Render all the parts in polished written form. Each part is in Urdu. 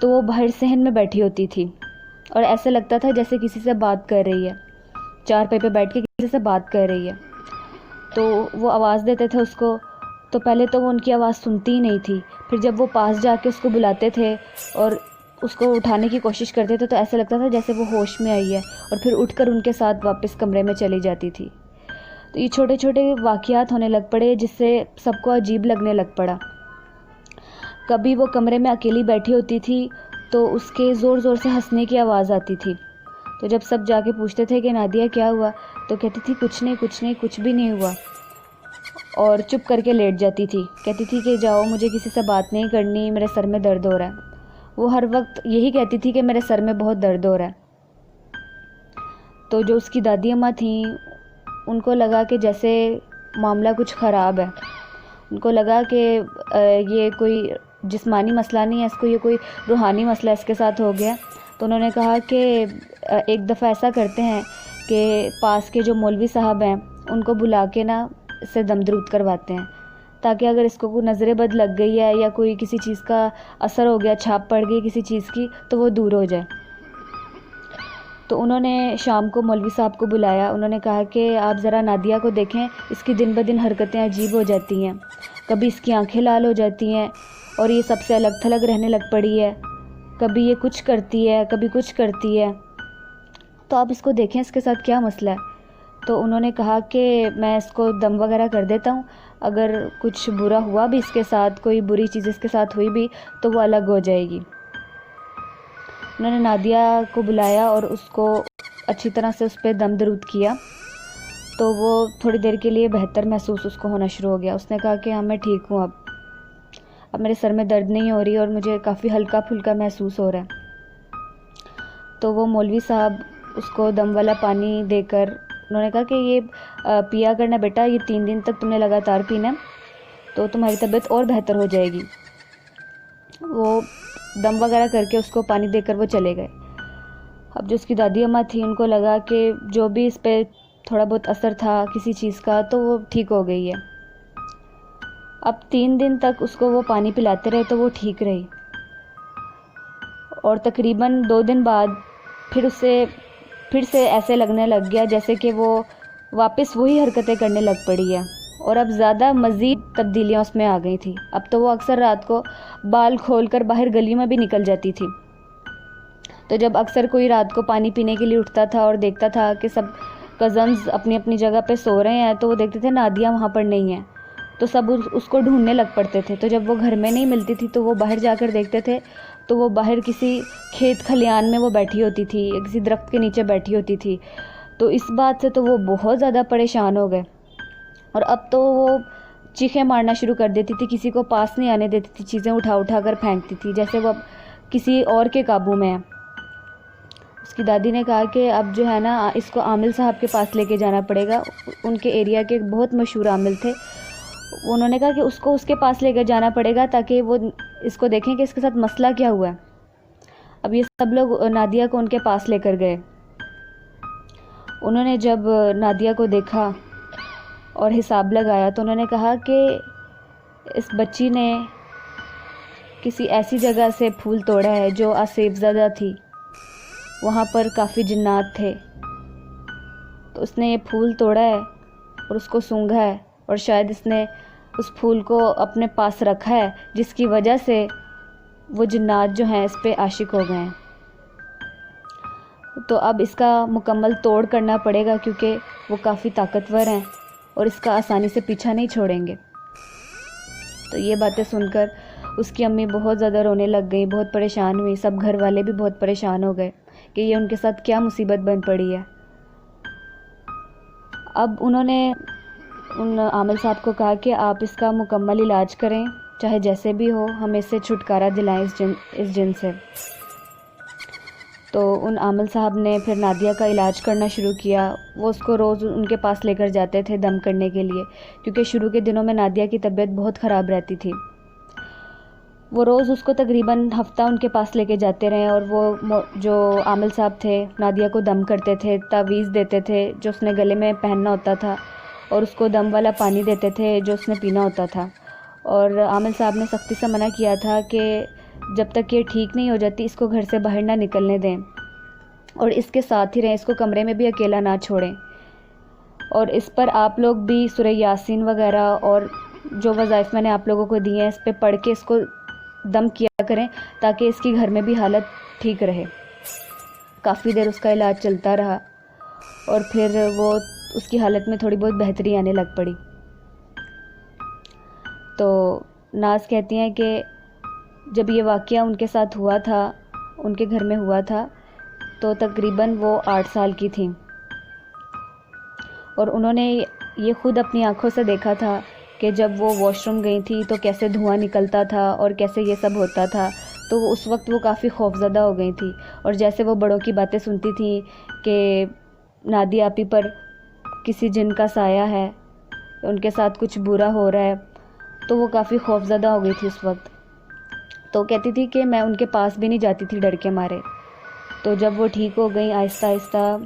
تو وہ باہر صحن میں بیٹھی ہوتی تھی اور ایسا لگتا تھا جیسے کسی سے بات کر رہی ہے، چارپائی پہ بیٹھ کے کسی سے بات کر رہی ہے۔ تو وہ آواز دیتے تھے اس کو، تو پہلے تو وہ ان کی آواز سنتی ہی نہیں تھی، پھر جب وہ پاس جا کے اس کو بلاتے تھے اور اس کو اٹھانے کی کوشش کرتے تھے تو ایسا لگتا تھا جیسے وہ ہوش میں آئی ہے، اور پھر اٹھ کر ان کے ساتھ واپس کمرے میں چلی جاتی تھی۔ تو یہ چھوٹے چھوٹے واقعات ہونے لگ پڑے جس سے سب کو عجیب لگنے لگ پڑا۔ کبھی وہ کمرے میں اکیلی بیٹھی ہوتی تھی تو اس کے زور زور سے ہنسنے کی آواز آتی تھی، تو جب سب جا کے پوچھتے تھے کہ نادیہ کیا ہوا، تو کہتی تھی کچھ نہیں کچھ نہیں، کچھ بھی نہیں ہوا، اور چپ کر کے لیٹ جاتی تھی، کہتی تھی کہ جاؤ، مجھے کسی سے بات نہیں کرنی، میرے سر میں درد ہو رہا ہے۔ وہ ہر وقت یہی کہتی تھی کہ میرے سر میں بہت درد ہو رہا ہے۔ تو جو اس کی دادی اماں تھیں ان کو لگا کہ جیسے معاملہ کچھ خراب ہے، ان کو لگا کہ یہ کوئی جسمانی مسئلہ نہیں ہے، اس کو یہ کوئی روحانی مسئلہ اس کے ساتھ ہو گیا۔ تو انہوں نے کہا کہ ایک دفعہ ایسا کرتے ہیں کہ پاس کے جو مولوی صاحب ہیں ان کو بلا کے نا اس سے دم درود کرواتے ہیں، تاکہ اگر اس کو کوئی نظر بد لگ گئی ہے یا کوئی کسی چیز کا اثر ہو گیا، چھاپ پڑ گئی کسی چیز کی، تو وہ دور ہو جائے۔ تو انہوں نے شام کو مولوی صاحب کو بلایا، انہوں نے کہا کہ آپ ذرا نادیہ کو دیکھیں، اس کی دن بدن حرکتیں عجیب ہو جاتی ہیں، کبھی اس کی آنکھیں لال ہو جاتی ہیں اور یہ سب سے الگ تھلگ رہنے لگ پڑی ہے، کبھی یہ کچھ کرتی ہے کبھی کچھ کرتی ہے، تو آپ اس کو دیکھیں اس کے ساتھ کیا مسئلہ ہے۔ تو انہوں نے کہا کہ میں اس کو دم وغیرہ کر دیتا ہوں، اگر کچھ برا ہوا بھی اس کے ساتھ، کوئی بری چیز اس کے ساتھ ہوئی بھی تو وہ الگ ہو جائے گی۔ انہوں نے نادیہ کو بلایا اور اس کو اچھی طرح سے اس پہ دم درود کیا، تو وہ تھوڑی دیر کے لیے بہتر محسوس اس کو ہونا شروع ہو گیا۔ اس نے کہا کہ ہاں میں ٹھیک ہوں، اب میرے سر میں درد نہیں ہو رہی اور مجھے کافی ہلکا پھلکا محسوس ہو رہا ہے۔ تو وہ مولوی صاحب اس کو دم والا پانی دے کر انہوں نے کہا کہ یہ پیا کرنا بیٹا، یہ 3 دن تک تم نے لگاتار پینا تو تمہاری طبیعت اور بہتر ہو جائے گی۔ وہ دم وغیرہ کر کے اس کو پانی دے کر وہ چلے گئے۔ اب جو اس کی دادی اماں تھی ان کو لگا کہ جو بھی اس پہ تھوڑا بہت اثر تھا کسی چیز کا تو وہ ٹھیک ہو گئی ہے۔ اب 3 دن تک اس کو وہ پانی پلاتے رہے تو وہ ٹھیک رہی، اور تقریباً 2 دن بعد پھر سے ایسے لگنے لگ گیا جیسے کہ وہ واپس وہی حرکتیں کرنے لگ پڑی ہے، اور اب زیادہ مزید تبدیلیاں اس میں آ گئی تھی۔ اب تو وہ اکثر رات کو بال کھول کر باہر گلیوں میں بھی نکل جاتی تھی۔ تو جب اکثر کوئی رات کو پانی پینے کے لیے اٹھتا تھا اور دیکھتا تھا کہ سب کزنز اپنی اپنی جگہ پہ سو رہے ہیں تو وہ دیکھتے تھے نادیہ وہاں پر نہیں ہے، تو سب اس کو ڈھونڈنے لگ پڑتے تھے۔ تو جب وہ گھر میں نہیں ملتی تھی تو وہ باہر جا کر دیکھتے تھے تو وہ باہر کسی کھیت کھلیان میں وہ بیٹھی ہوتی تھی، یا کسی درخت کے نیچے بیٹھی ہوتی تھی۔ تو اس بات سے تو وہ بہت زیادہ پریشان ہو گئے، اور اب تو وہ چیخیں مارنا شروع کر دیتی تھی، کسی کو پاس نہیں آنے دیتی تھی، چیزیں اٹھا اٹھا کر پھینکتی تھی جیسے وہ کسی اور کے قابو میں ہے۔ اس کی دادی نے کہا کہ اب جو ہے نا اس کو عامل صاحب کے پاس لے کے جانا پڑے گا، ان کے ایریا کے بہت مشہور عامل تھے، انہوں نے کہا کہ اس کو اس کے پاس لے کر جانا پڑے گا تاکہ وہ اس کو دیکھیں کہ اس کے ساتھ مسئلہ کیا ہوا ہے۔ اب یہ سب لوگ نادیہ کو ان کے پاس لے کر گئے۔ انہوں نے جب نادیہ کو دیکھا اور حساب لگایا تو انہوں نے کہا کہ اس بچی نے کسی ایسی جگہ سے پھول توڑا ہے جو آسیب زدہ تھی، وہاں پر کافی جنات تھے، تو اس نے یہ پھول توڑا ہے اور اس کو سونگھا ہے، اور شاید اس نے اس پھول کو اپنے پاس رکھا ہے جس کی وجہ سے وہ جنات جو ہیں اس پہ عاشق ہو گئے ہیں۔ تو اب اس کا مکمل توڑ کرنا پڑے گا کیونکہ وہ کافی طاقتور ہیں اور اس کا آسانی سے پیچھا نہیں چھوڑیں گے۔ تو یہ باتیں سن کر اس کی امی بہت زیادہ رونے لگ گئی، بہت پریشان ہوئی، سب گھر والے بھی بہت پریشان ہو گئے کہ یہ ان کے ساتھ کیا مصیبت بن پڑی ہے۔ اب انہوں نے ان عامل صاحب کو کہا کہ آپ اس کا مکمل علاج کریں، چاہے جیسے بھی ہو، ہمیں اس سے چھٹکارا دلائیں اس جن سے۔ تو ان عامل صاحب نے پھر نادیہ کا علاج کرنا شروع کیا۔ وہ اس کو روز ان کے پاس لے کر جاتے تھے دم کرنے کے لیے، کیونکہ شروع کے دنوں میں نادیہ کی طبیعت بہت خراب رہتی تھی۔ وہ روز اس کو تقریباً ہفتہ ان کے پاس لے کے جاتے رہے، اور وہ جو عامل صاحب تھے نادیہ کو دم کرتے تھے، تعویذ دیتے تھے جو اس نے گلے میں پہننا ہوتا تھا، اور اس کو دم والا پانی دیتے تھے جو اس نے پینا ہوتا تھا۔ اور عامل صاحب نے سختی سے منع کیا تھا کہ جب تک یہ ٹھیک نہیں ہو جاتی اس کو گھر سے باہر نہ نکلنے دیں اور اس کے ساتھ ہی رہیں، اس کو کمرے میں بھی اکیلا نہ چھوڑیں۔ اور اس پر آپ لوگ بھی سورہ یاسین وغیرہ اور جو وظائف میں نے آپ لوگوں کو دیے ہیں اس پہ پڑھ کے اس کو دم کیا کریں تاکہ اس کی گھر میں بھی حالت ٹھیک رہے۔ کافی دیر اس کا علاج چلتا رہا اور پھر وہ اس کی حالت میں تھوڑی بہت بہتری آنے لگ پڑی۔ تو ناز کہتی ہیں کہ جب یہ واقعہ ان کے ساتھ ہوا تھا، ان کے گھر میں ہوا تھا، تو تقریباً وہ 8 سال کی تھیں اور انہوں نے یہ خود اپنی آنکھوں سے دیکھا تھا کہ جب وہ واش روم گئی تھی تو کیسے دھواں نکلتا تھا اور کیسے یہ سب ہوتا تھا۔ تو اس وقت وہ کافی خوفزدہ ہو گئی تھی اور جیسے وہ بڑوں کی باتیں سنتی تھیں کہ نادیہ آپی پر کسی جن کا سایہ ہے، ان کے ساتھ کچھ برا ہو رہا ہے، تو وہ کافی خوفزدہ ہو گئی تھی اس وقت۔ تو کہتی تھی کہ میں ان کے پاس بھی نہیں جاتی تھی ڈر کے مارے۔ تو جب وہ ٹھیک ہو گئیں آہستہ آہستہ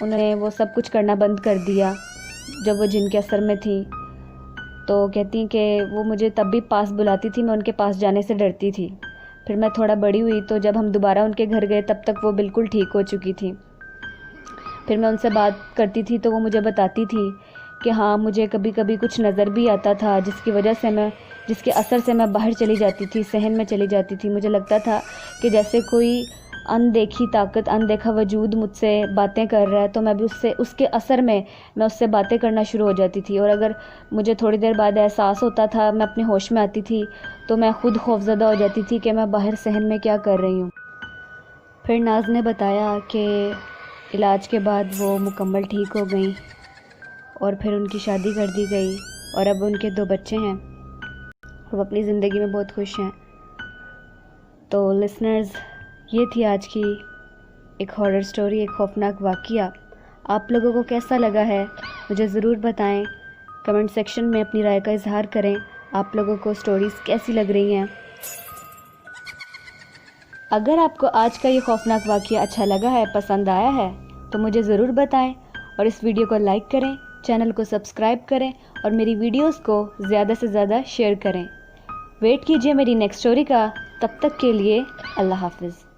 انہوں نے وہ سب کچھ کرنا بند کر دیا جب وہ جن کے اثر میں تھی۔ تو کہتی ہیں کہ وہ مجھے تب بھی پاس بلاتی تھی، میں ان کے پاس جانے سے ڈرتی تھی۔ پھر میں تھوڑا بڑی ہوئی تو جب ہم دوبارہ ان کے گھر گئے تب تک وہ بالکل ٹھیک ہو چکی تھی۔ پھر میں ان سے بات کرتی تھی تو وہ مجھے بتاتی تھی کہ ہاں مجھے کبھی کبھی کچھ نظر بھی آتا تھا جس کے اثر سے میں باہر چلی جاتی تھی، صحن میں چلی جاتی تھی۔ مجھے لگتا تھا کہ جیسے کوئی اندیکھی طاقت، اندیکھا وجود مجھ سے باتیں کر رہا ہے، تو میں بھی اس کے اثر میں اس سے باتیں کرنا شروع ہو جاتی تھی، اور اگر مجھے تھوڑی دیر بعد احساس ہوتا تھا، میں اپنے ہوش میں آتی تھی، تو میں خود خوفزدہ ہو جاتی تھی کہ میں باہر صحن میں کیا کر رہی ہوں۔ پھر ناز نے بتایا کہ علاج کے بعد وہ مکمل ٹھیک ہو گئیں اور پھر ان کی شادی کر دی گئی اور اب ان کے 2 بچے ہیں، وہ اپنی زندگی میں بہت خوش ہیں۔ تو لسنرز، یہ تھی آج کی ایک ہارر سٹوری، ایک خوفناک واقعہ۔ آپ لوگوں کو کیسا لگا ہے مجھے ضرور بتائیں، کمنٹ سیکشن میں اپنی رائے کا اظہار کریں۔ آپ لوگوں کو سٹوریز کیسی لگ رہی ہیں؟ اگر آپ کو آج کا یہ خوفناک واقعہ اچھا لگا ہے، پسند آیا ہے، تو مجھے ضرور بتائیں اور اس ویڈیو کو لائک کریں، چینل کو سبسکرائب کریں اور میری ویڈیوز کو زیادہ سے زیادہ شیئر کریں۔ ویٹ کیجئے میری نیکسٹ سٹوری کا، تب تک کے لیے اللہ حافظ۔